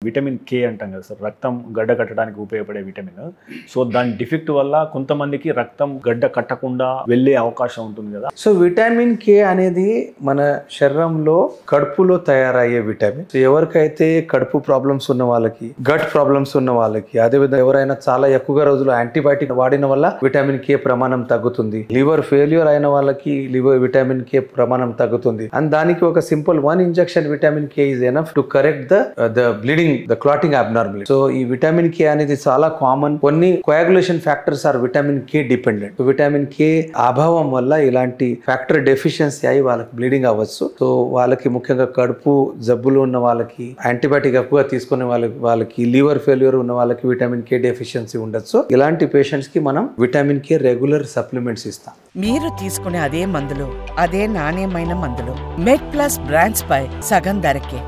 Vitamin K అంటాం కదా sir, రక్తం గడ్డ కట్టడానికి ఉపయోగపడే విటమిన్. సో దాని డిఫెక్ట్ వల్ల కొంతమందికి రక్తం గడ్డ కట్టకుండా వెళ్ళే అవకాశం ఉంటుంది కదా. సో విటమిన్ కే అనేది మన శరీరంలో కడుపులో తయారయ్యే విటమిన్. ఎవరికైతే కడుపు ప్రాబ్లమ్స్ ఉన్న వాళ్ళకి, గట్ ప్రాబ్లమ్స్ ఉన్న వాళ్ళకి, అదేవిధంగా ఎవరైనా చాలా ఎక్కువగా రోజులు యాంటీబయాటిక్ వాడిన వల్ల విటమిన్ కే ప్రమాణం తగ్గుతుంది. లివర్ ఫెయిల్యూర్ అయిన వాళ్ళకి విటమిన్ కే ప్రమాణం తగ్గుతుంది. అండ్ దానికి ఒక simple 1 injection vitamin K is enough to correct the bleeding, the clotting abnormality. So ఈ విటమిన్ కే అనేది చాలా కామన్. కొన్ని coagulation factors are vitamin K dependent. Vitamin K అభావం వల్ల ఇలాంటి ఫ్యాక్టర్ డెఫిషియన్సీ అయి వాళ్ళకి బ్లీడింగ్ అవ్వచ్చు. సో వాళ్ళకి ముఖ్యంగా కడుపు జబ్బులు ఉన్న వాళ్ళకి, యాంటీబయాటిక్ ఎక్కువగా తీసుకునే వాళ్ళకి, లివర్ ఫెయిల్యూర్ ఉన్న వాళ్ళకి విటమిన్ కే డెఫిషియన్సీ ఉండొచ్చు. ఇలాంటి పేషెంట్స్ కి మనం విటమిన్ కే రెగ్యులర్ సప్లిమెంట్స్ ఇస్తాం. మీరు తీసుకునే అదే మందులు, అదే నాణ్యమైన మందులు మెడ్ ప్లస్ బ్రాండ్స్ పై సగం ధరకే.